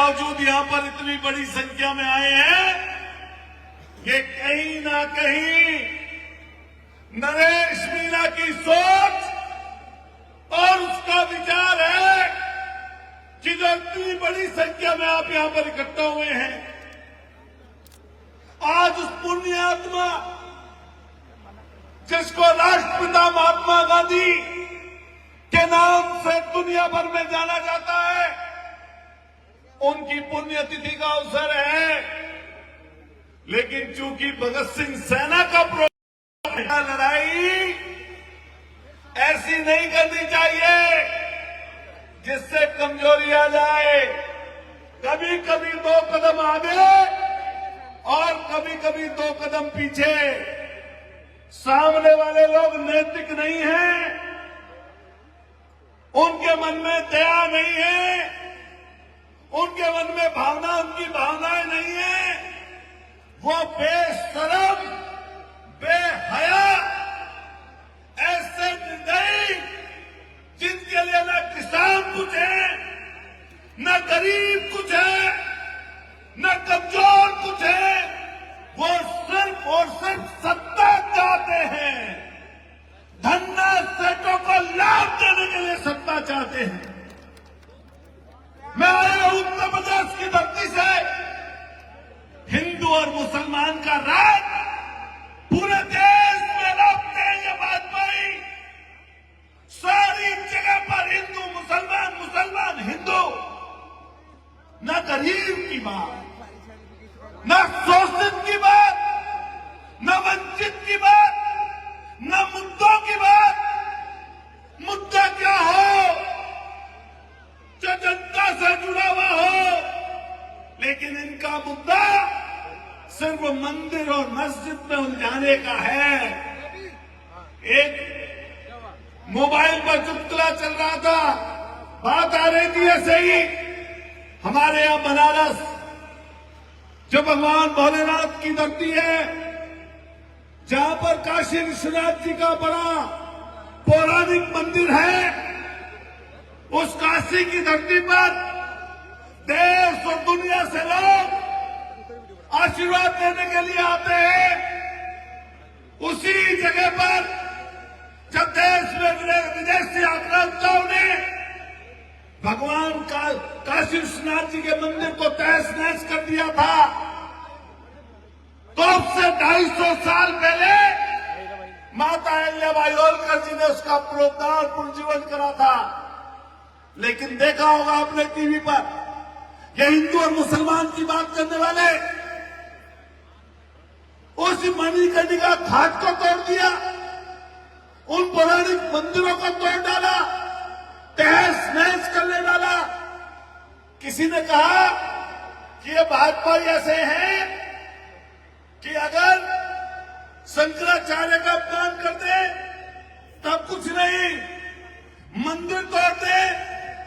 बावजूद यहां पर इतनी बड़ी संख्या में आए हैं, ये कहीं ना कहीं नरेश मीणा की सोच और उसका विचार है कि जो इतनी बड़ी संख्या में आप यहां पर इकट्ठा हुए हैं, आज उस पुण्य आत्मा जिसको राष्ट्रपिता महात्मा गांधी के नाम से दुनिया भर में जाना जाता है, उनकी पुण्यतिथि का अवसर है। लेकिन चूंकि भगत सिंह सेना का प्रोग्राम, लड़ाई ऐसी नहीं करनी चाहिए जिससे कमजोरी आ जाए। कभी कभी 2 कदम आगे और कभी कभी 2 कदम पीछे। सामने वाले लोग नैतिक नहीं हैं, उनके मन में दया नहीं है, उनके मन में भावना, उनकी भावनाएं नहीं है। वो बेशरम, बेहया, ऐसे निर्दयी जिनके लिए न किसान कुछ है, न गरीब कुछ है, न कमजोर कुछ है, वो सिर्फ और सिर्फ सत्ता चाहते हैं। धन्ना सेठों को लाभ देने के लिए सत्ता चाहते हैं। मैं आया हूं उत्तर प्रदेश की धरती से। हिंदू और मुसलमान का राज पूरे देश में रखते हैं ये वाजपेयी। सारी जगह पर हिंदू मुसलमान, मुसलमान हिंदू। न गरीब की बात, न शोषित की बात, न वंचित की बात, न मुद्दों की बात। मुद्दा क्या हो जो जनता से जुड़ा हुआ हो, लेकिन इनका मुद्दा सिर्फ मंदिर और मस्जिद में उलझाने का है। एक मोबाइल पर चुटकुला चल रहा था, बात आ रही थी ऐसे ही। हमारे यहां बनारस जो भगवान भोलेनाथ की धरती है, जहां पर काशी विश्वनाथ जी का बड़ा पौराणिक मंदिर है, उस काशी की धरती पर देश और दुनिया से लोग आशीर्वाद देने के लिए आते हैं। उसी जगह पर जब देश में विदेशी आक्रांताओं ने भगवान काशी विश्वनाथ जी के मंदिर को तहस नहस कर दिया था, तो अब से 250 साल पहले माता अहिल्याबाई होलकर जी ने उसका पुनरुद्धार, पुनर्जीवन करा था। लेकिन देखा होगा आपने टीवी पर, ये हिंदू और मुसलमान की बात करने वाले उस मणिकर्णिका घाट को तोड़ दिया, उन पौराणिक मंदिरों को तोड़ डाला, तहस नहस करने डाला। किसी ने कहा कि ये भाजपा ऐसे हैं कि अगर शंकराचार्य का अपमान कर दे तब कुछ नहीं, मंदिर तोड़ दे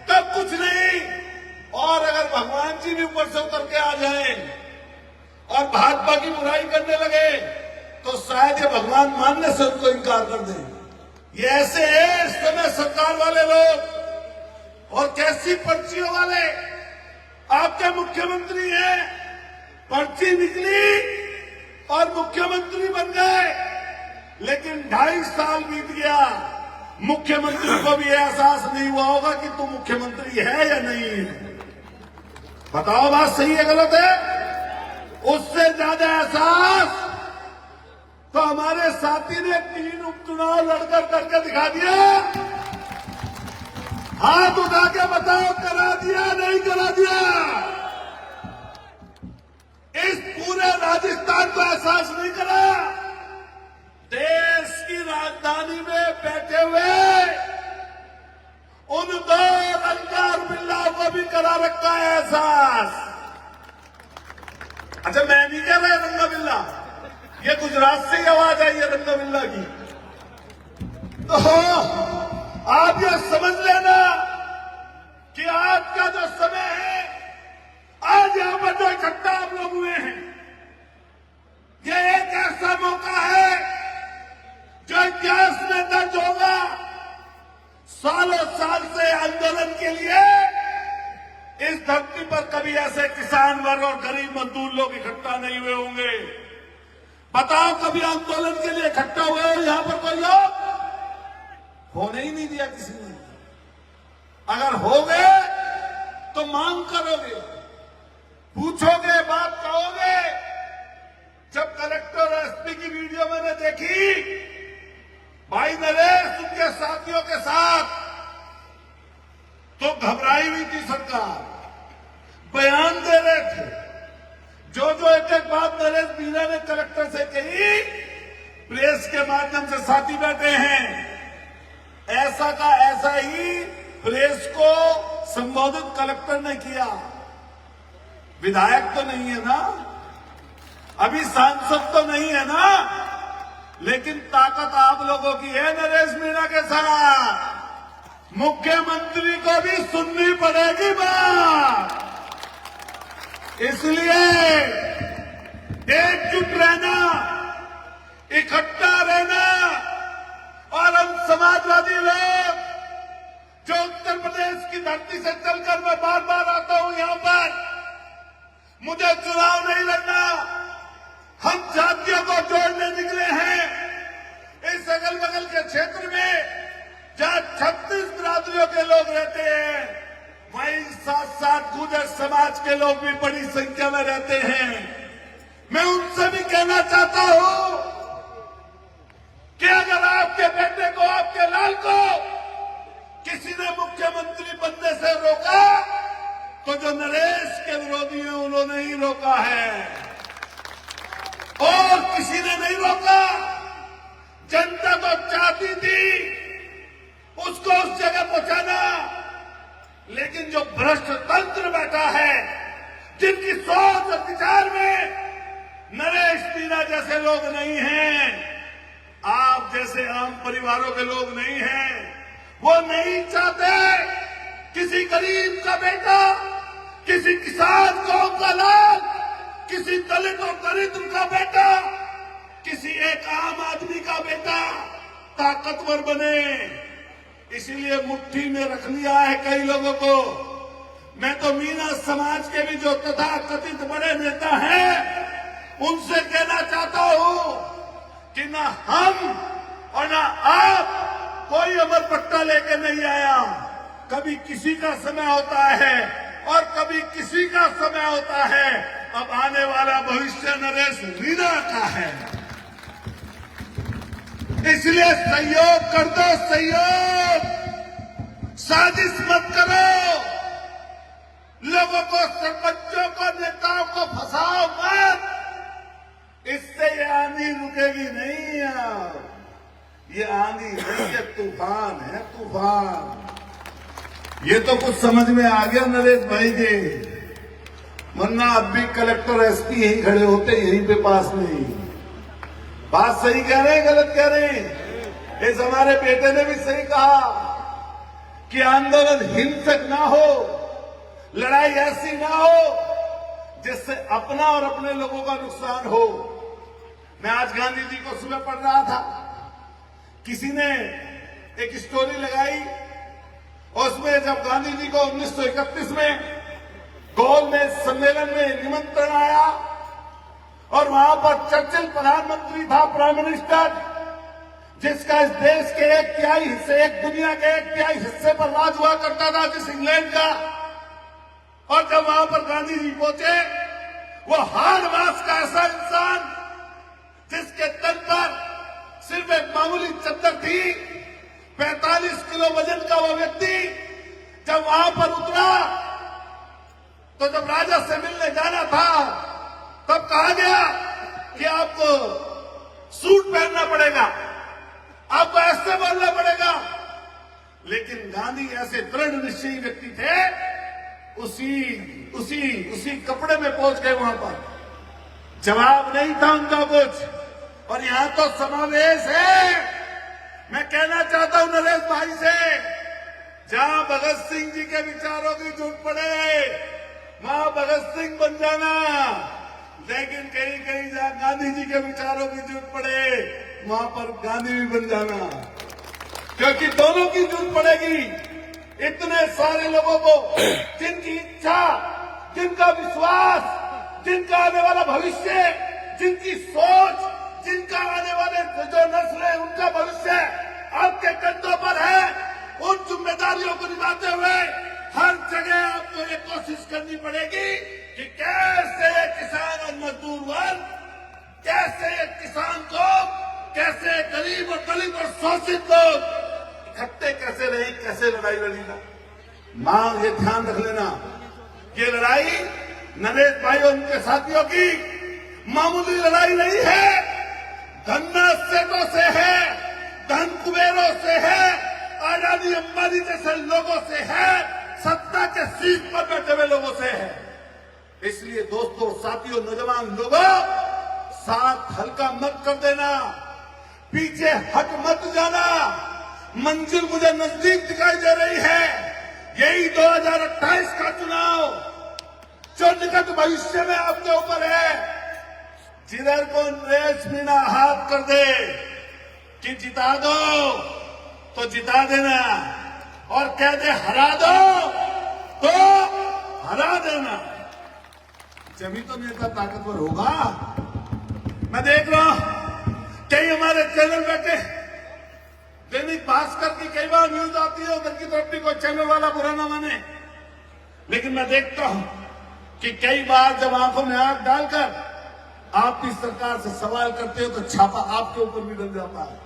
तब कुछ नहीं, और अगर भगवान जी भी ऊपर से उतर के आ जाए और भाजपा की बुराई करने लगे तो शायद ये भगवान मानने से उनको इनकार कर दें। ये ऐसे है इस समय सरकार वाले लोग, और कैसी पर्चियों वाले आपके मुख्यमंत्री हैं। पर्ची निकली और मुख्यमंत्री बन गए, लेकिन 2.5 साल बीत गया, मुख्यमंत्री को भी एहसास नहीं हुआ होगा कि तू मुख्यमंत्री है या नहीं है। बताओ बात सही है गलत है? उससे ज्यादा एहसास तो हमारे साथी ने 3 उपचुनाव लड़कर करके दिखा दिया। हाथ उठा के बताओ, करा दिया नहीं करा दिया? इस पूरे राजस्थान को एहसास नहीं करा। देश की राजधानी में बैठे हुए उन 2 रंगा बिल्ला को भी करा रखा है एहसास। अच्छा, मैं नहीं कह रहा रंगा बिल्ला, ये गुजरात से ही आवाज आई है रंगा बिल्ला की। तो आप ये समझ लेना कि आज का जो समय है, आज यहां पर जो इकट्ठा आप लोग हुए हैं, ये एक ऐसा मौका है जो इतिहास में दर्ज होगा। सालों साल से आंदोलन के लिए इस धरती पर कभी ऐसे किसान वर्ग और गरीब मजदूर लोग इकट्ठा नहीं हुए होंगे। बताओ कभी आंदोलन के लिए इकट्ठा हुए हो यहां पर कोई लोग? होने ही नहीं दिया किसी ने। अगर हो गए तो मांग करोगे, पूछोगे, बात कहोगे। जब कलेक्टर और एसपी की वीडियो मैंने देखी, भाई नरेश उनके साथियों के साथ, तो घबराई हुई थी सरकार, बयान दे रहे थे। जो जो एक एक बात नरेश मीणा ने कलेक्टर से कही, प्रेस के माध्यम से साथी बैठे हैं, ऐसा का ऐसा ही प्रेस को संबोधित कलेक्टर ने किया। विधायक तो नहीं है ना, अभी सांसद तो नहीं है ना, लेकिन ताकत आप लोगों की है नरेश मीणा के साथ। मुख्यमंत्री को भी सुननी पड़ेगी बात। इसलिए एकजुट रहना, इकट्ठा रहना। और हम समाजवादी लोग जो उत्तर प्रदेश की धरती से चलकर मैं बार बार आता हूं यहां पर, मुझे चुनाव नहीं लड़ना, हम जातियों को जोड़ने निकले हैं। इस अगल बगल के क्षेत्र में जहां 36 बिरादरियों के लोग रहते हैं, वहीं साथ साथ गुर्जर समाज के लोग भी बड़ी संख्या में रहते हैं। मैं उनसे भी कहना चाहता हूं कि अगर आपके बेटे को, आपके लाल को किसी ने मुख्यमंत्री बनने से रोका, तो जो नरेश के विरोधी हैं उन्होंने ही रोका है, और किसी ने नहीं रोका। जनता तो चाहती थी उसको उस जगह पहुंचाना, लेकिन जो भ्रष्ट तंत्र बैठा है, जिनकी सोच और विचार में नरेश मीणा जैसे लोग नहीं हैं, आप जैसे आम परिवारों के लोग नहीं हैं, वो नहीं चाहते किसी गरीब का बेटा, किसी किसान कौम का लाल, किसी दलित और दरिद्र का बेटा, किसी एक आम आदमी का बेटा ताकतवर बने। इसीलिए मुट्ठी में रख लिया है कई लोगों को। मैं तो मीणा समाज के भी जो तथा कथित बड़े नेता हैं, उनसे कहना चाहता हूं कि ना हम और ना आप कोई अमर पट्टा लेके नहीं आया। कभी किसी का समय होता है और कभी किसी का समय होता है। अब आने वाला भविष्य नरेश मीणा का है। इसलिए सहयोग कर दो, सहयोग। साजिश मत करो, लोगों को, सरपंचों को, नेताओं को फंसाओ मत। इससे ये आंधी रुकेगी नहीं। ये आंधी नहीं, ये तूफान है, तूफान। ये तो कुछ समझ में आ गया नरेश भाई के, वरना अब भी कलेक्टर एसपी यहीं खड़े होते, यहीं पे पास में। बात सही कह रहे हैं, गलत कह रहे हैं? इस हमारे बेटे ने भी सही कहा कि आंदोलन हिंसक ना हो, लड़ाई ऐसी ना हो जिससे अपना और अपने लोगों का नुकसान हो। मैं आज गांधी जी को सुबह पढ़ रहा था, किसी ने एक स्टोरी लगाई, और उसमें जब गांधी जी को 1931 में गोलमेज सम्मेलन में निमंत्रण आया और वहां पर चर्चिल प्रधानमंत्री था, प्राइम मिनिस्टर, जिसका इस देश के 1/3 हिस्से, एक दुनिया के 1/3 हिस्से पर राज हुआ करता था, जिस इंग्लैंड का। और जब वहां पर गांधी जी पहुंचे, वो हाड़वास का ऐसा इंसान जिसके तन पर सिर्फ एक मामूली चद्दर थी, 45 किलो वजन का वो व्यक्ति जब वहां पर उतरा, तो जब राजा से मिलने जाना था, तब कहा गया कि आपको सूट पहनना पड़ेगा, आपको ऐसे बोलना पड़ेगा। लेकिन गांधी ऐसे दृढ़ निश्चयी व्यक्ति थे, उसी कपड़े में पहुंच गए वहां पर। जवाब नहीं था उनका कुछ। और यहां तो समावेश है। मैं कहना चाहता हूं नरेश भाई से, जहां भगत सिंह जी के विचारों की जरूरत पड़े, वहां भगत सिंह बन जाना। लेकिन कहीं कहीं जहां गांधी जी के विचारों की जरूरत पड़े, वहां पर गांधी भी बन जाना, क्योंकि दोनों की जरूरत पड़ेगी। इतने सारे लोगों को जिनकी इच्छा जिनका विश्वास, जिनका आने वाला भविष्य, जिनकी सोच, जिनका आने वाले जो नस्ल है उनका भविष्य आपके कंधों पर है, उन जिम्मेदारियों को निभाते हुए हर जगह आपको ये कोशिश करनी पड़ेगी कि कैसे ये किसान और मजदूर वर्ग, कैसे ये किसान को, कैसे गरीब और दलित और शोषित लोग इकट्ठे कैसे रहे, कैसे लड़ाई लड़ेगा। मां ये ध्यान रख लेना, ये लड़ाई नरेश भाई और उनके साथियों की मामूली लड़ाई नहीं है, धन्ना सेठों से है, धन कुबेरों से है, आजादी अंबानी जैसे लोगों से है, सत्ता के सीट पर बैठे हुए लोगों से है। इसलिए दोस्तों, साथियों, नौजवान लोगों, साथ हल्का मत कर देना, पीछे हट मत जाना। मंजिल मुझे नजदीक दिखाई दे रही है। यही 2028 का चुनाव जो निकट भविष्य में आपके ऊपर है। जिधर को नरेश मीणा हाथ कर दे कि जिता दो तो जिता देना, और कह दे हरा दो तो हरा देना, जब तो नेता ताकतवर होगा। मैं देख रहा हूं कई हमारे चैनल बैठे, दैनिक भास्कर की कई बार न्यूज आती है, उधर की तरफ भी कोई चैनल वाला बुरा ना माने, लेकिन मैं देखता हूं कि कई बार जब आंखों में आंख डालकर आप इस सरकार से सवाल करते हो तो छापा आपके ऊपर भी डल जाता है।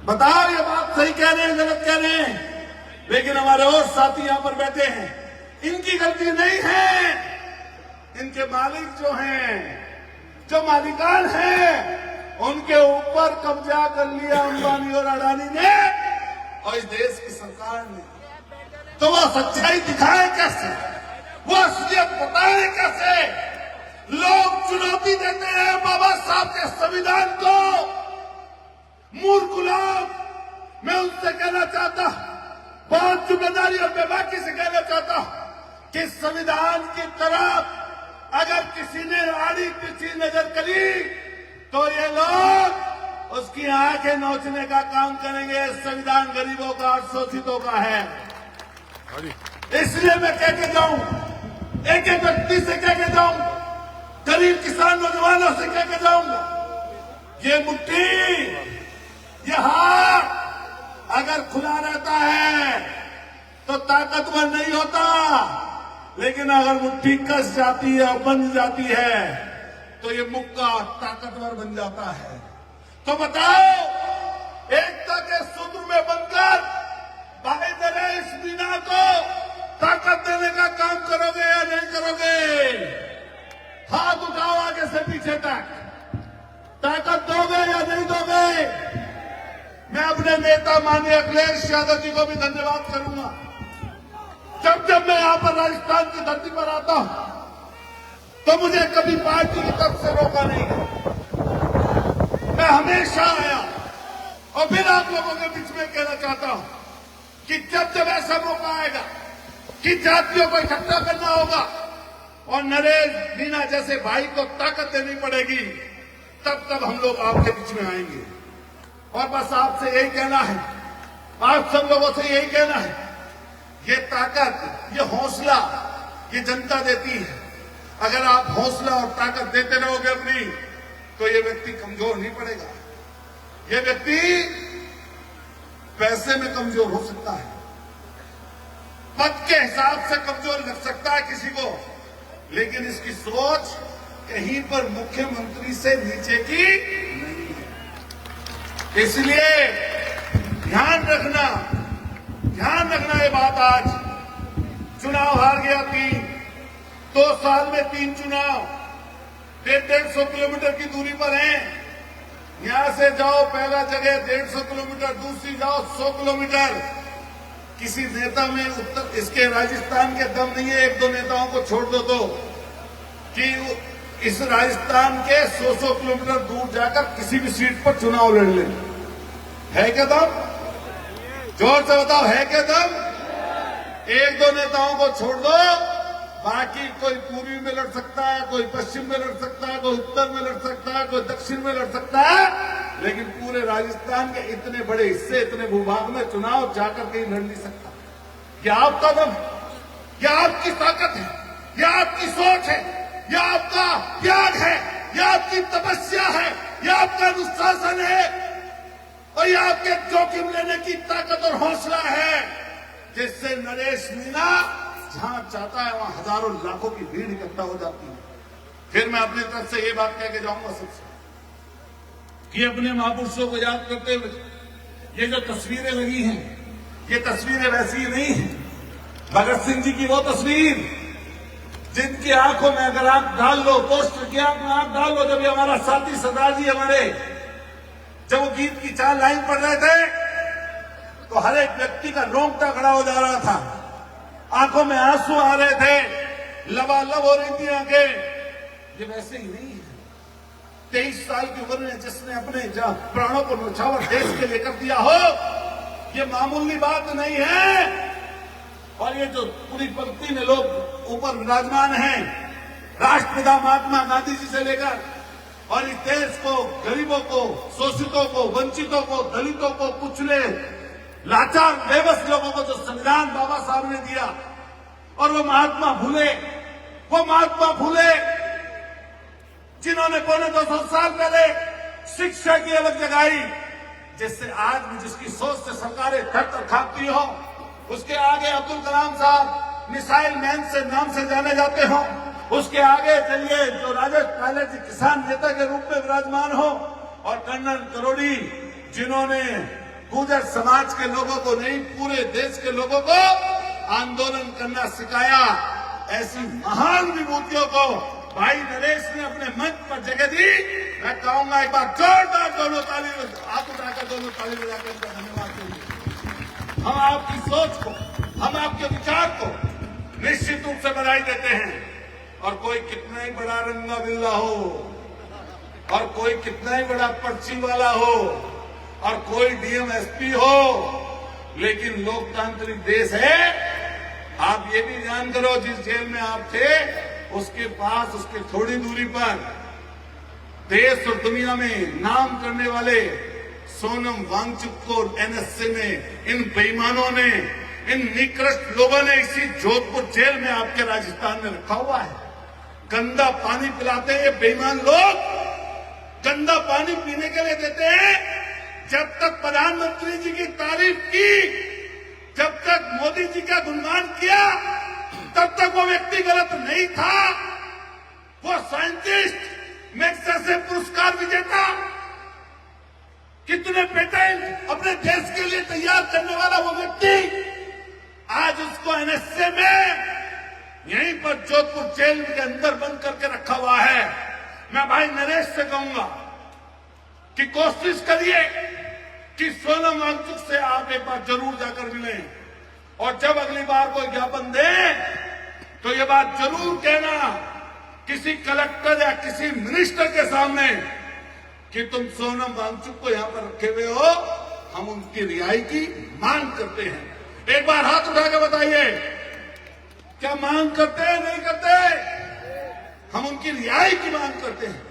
बताओ ये बात सही कह रहे हैं, गलत कह रहे हैं। लेकिन हमारे और साथी यहां पर बैठे हैं, इनकी गलती नहीं है, इनके मालिक जो हैं, जो मालिकान हैं, उनके ऊपर कब्जा कर लिया अंबानी और अडानी ने और इस देश की सरकार ने। तो वो सच्चाई दिखाए कैसे, वो असलियत बताए कैसे। लोग चुनौती देते हैं बाबा साहब के संविधान को। मूर्ख लोग, मैं उनसे कहना चाहता, बहुत जिम्मेदारी और बेबाकी से कहना चाहता कि संविधान की तरफ अगर किसी ने आड़ी तिरछी नजर करी तो ये लोग उसकी आंखें नोचने का काम करेंगे। संविधान गरीबों का और शोषितों का है। इसलिए मैं कह के जाऊं, एक एक व्यक्ति से कह के जाऊं, गरीब किसान नौजवानों से कह के जाऊंगा, ये मुट्ठी, ये हाथ अगर खुला रहता है तो ताकतवर नहीं होता, लेकिन अगर मुट्ठी कस जाती है और बंध जाती है तो ये मुक्का ताकतवर बन जाता है। तो बताओ, एकता के सूत्र में बनकर भाई नरेश मीणा को ताकत देने का काम करोगे या नहीं करोगे? हाथ उठाओ आगे से पीछे तक, ताकत दोगे या नहीं दोगे? मैं अपने नेता माननीय अखिलेश यादव जी को भी धन्यवाद करूंगा। जब मैं यहां पर राजस्थान की धरती पर आता हूं तो मुझे कभी पार्टी की तरफ से रोका नहीं है। मैं हमेशा आया और फिर आप लोगों के बीच में कहना चाहता हूं कि जब ऐसा मौका आएगा कि जातियों को इकट्ठा करना होगा और नरेश मीणा जैसे भाई को ताकत देनी पड़ेगी, तब हम लोग आपके बीच में आएंगे। और बस आपसे यही कहना है, आप सब लोगों से यही कहना है, ये ताकत, ये हौसला, ये जनता देती है। अगर आप हौसला और ताकत देते रहोगे अपनी, तो ये व्यक्ति कमजोर नहीं पड़ेगा। ये व्यक्ति पैसे में कमजोर हो सकता है, पद के हिसाब से कमजोर लग सकता है किसी को, लेकिन इसकी सोच कहीं पर मुख्यमंत्री से नीचे की नहीं है। इसलिए ध्यान रखना ये बात। आज चुनाव हार गया 2 साल में 3 चुनाव, 150 किलोमीटर की दूरी पर हैं। यहां से जाओ पहला जगह 150 किलोमीटर, दूसरी जाओ 100 किलोमीटर। किसी नेता में उत्तर इसके राजस्थान के दम नहीं है, 1-2 नेताओं को छोड़ दो तो, कि इस राजस्थान के 100 किलोमीटर दूर जाकर किसी भी सीट पर चुनाव लड़ ले। है क्या दम? जोर से बताओ, है क्या दम? 1-2 नेताओं को छोड़ दो, बाकी कोई पूर्वी में लड़ सकता है, कोई पश्चिम में लड़ सकता है, कोई उत्तर में लड़ सकता है, कोई दक्षिण में लड़ सकता है, लेकिन पूरे राजस्थान के इतने बड़े हिस्से, इतने भूभाग में चुनाव जाकर कहीं लड़ नहीं सकता। क्या आपका दम, क्या आपकी ताकत है? यह आपकी सोच है, यह आपका त्याग है, यह आपकी तपस्या है, यह आपका अनुशासन है और यह आपके जोखिम लेने की ताकत और हौसला है, जिससे नरेश मीणा जहां चाहता है वहां हजारों लाखों की भीड़ इकट्ठा हो जाती है। फिर मैं अपनी तरफ से ये बात कह के जाऊंगा सबसे कि अपने महापुरुषों को याद करते हुए ये जो तस्वीरें लगी हैं, ये तस्वीरें वैसी ही नहीं है। भगत सिंह जी की वो तस्वीर जिनकी आंखों में अगर आंख डाल लो, पोस्टर की आंख में आंख डाल लो, जब ये हमारा साथी सरदार जी हमारे जब वो गीत की 4 लाइन पढ़ रहे थे तो हर एक व्यक्ति का रोंगटा खड़ा हो जा रहा था, आंखों में आंसू आ रहे थे, लबालब हो रही थी आंखें। ये वैसे ही नहीं है। 23 साल की उम्र में जिसने अपने प्राणों को न्यौछावर देश के लिए कर दिया हो, ये मामूली बात नहीं है। और ये जो पूरी पंक्ति में लोग ऊपर विराजमान हैं, राष्ट्रपिता महात्मा गांधी जी से लेकर और इस देश को, गरीबों को, शोषितों को, वंचितों को, दलितों को, कुचले, लाचार, बेबस लोगों को जो संविधान बाबा साहब ने दिया, और वो महात्मा फूले जिन्होंने पौने 200 साल पहले शिक्षा की अलग जगाई, जिससे आज भी जिसकी सोच से सरकारें थर खाती हो, उसके आगे अब्दुल कलाम साहब मिसाइल मैन से नाम से जाने जाते हो, उसके आगे चलिए जो राजेश पायलट जी किसान नेता के रूप में विराजमान हो, और कर्नल करोड़ी जिन्होंने गुर्जर समाज के लोगों को नहीं पूरे देश के लोगों को आंदोलन करना सिखाया। ऐसी महान विभूतियों को भाई नरेश ने अपने मंच पर जगह दी। मैं कहूंगा एक बार जोरदार दोनों ताली, हाथ उठाकर दोनों ताली बजाकर उनका धन्यवाद देंगे। हम आपकी सोच को, हम आपके विचार को निश्चित रूप से बधाई देते हैं। और कोई कितना ही बड़ा रंगा बिल्ला हो, और कोई कितना ही बड़ा पर्ची वाला हो, और कोई डीएम एसपी हो, लेकिन लोकतांत्रिक देश है। आप ये भी ध्यान करो, जिस जेल में आप थे उसके पास, उसके थोड़ी दूरी पर देश और दुनिया में नाम करने वाले सोनम वांगचुक को एनएसए में इन बेईमानों ने, इन निकृष्ट लोगों ने इसी जोधपुर जेल में आपके राजस्थान में रखा हुआ है। गंदा पानी पिलाते हैं ये बेईमान लोग, गंदा पानी पीने के लिए देते हैं। जब तक प्रधानमंत्री जी की तारीफ की, जब तक मोदी जी का गुणगान किया, तब तक वो व्यक्ति गलत नहीं था। वो साइंटिस्ट, मैग्सेसे पुरस्कार विजेता, कितने पेटेंट अपने देश के लिए तैयार करने वाला वो व्यक्ति, आज उसको एनएसए में यहीं पर जोधपुर जेल के अंदर बंद करके रखा हुआ है। मैं भाई नरेश से कहूंगा कि कोशिश करिए कि सोनम वांगचुक से आप एक बार जरूर जाकर मिलें, और जब अगली बार कोई ज्ञापन दें तो ये बात जरूर कहना किसी कलेक्टर या किसी मिनिस्टर के सामने कि तुम सोनम वांगचुक को यहां पर रखे हुए हो, हम उनकी रिहाई की मांग करते हैं। एक बार हाथ उठा के बताइए, क्या मांग करते हैं? नहीं करते। हम उनकी रिहाई की मांग करते हैं।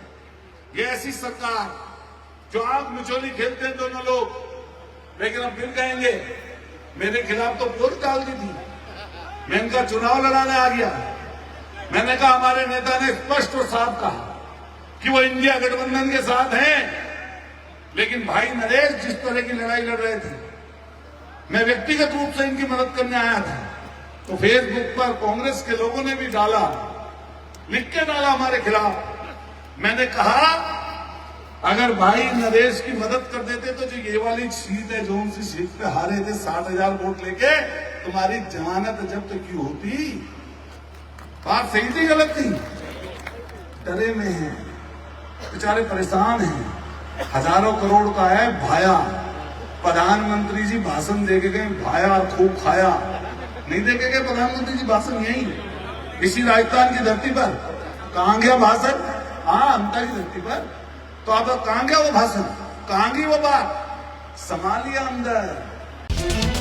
ये ऐसी सरकार जो आंख मिचोली खेलते हैं दोनों लोग, लेकिन अब फिर कहेंगे मेरे खिलाफ तो वोट डाल दी थी, मैं इनका चुनाव लड़ाने आ गया। मैंने कहा, हमारे नेता ने स्पष्ट और साफ कहा कि वो इंडिया गठबंधन के साथ हैं, लेकिन भाई नरेश जिस तरह की लड़ाई लड़ रहे थे, मैं व्यक्तिगत रूप से इनकी मदद करने आया था, तो फेसबुक पर कांग्रेस के लोगों ने भी डाला, लिख के डाला हमारे खिलाफ। मैंने कहा, अगर भाई नरेश की मदद कर देते तो जो ये वाली सीट है, जो उनसी सीट पे हारे थे 60,000 वोट लेके, तुम्हारी जमानत जब्त क्यों होती? बात सही थी गलत थी? डरे में हैं, बेचारे परेशान हैं। हजारों करोड़ का है भाया, प्रधानमंत्री जी भाषण देके गए, भाया खूब खाया। नहीं देके गए प्रधानमंत्री जी भाषण यही इसी राजस्थान की धरती पर? कहां गया भाषण? हाँ, अंता की धरती पर। तो अब कहां गया वो भाषण? कहां गई वो बात? संभालिए अंदर।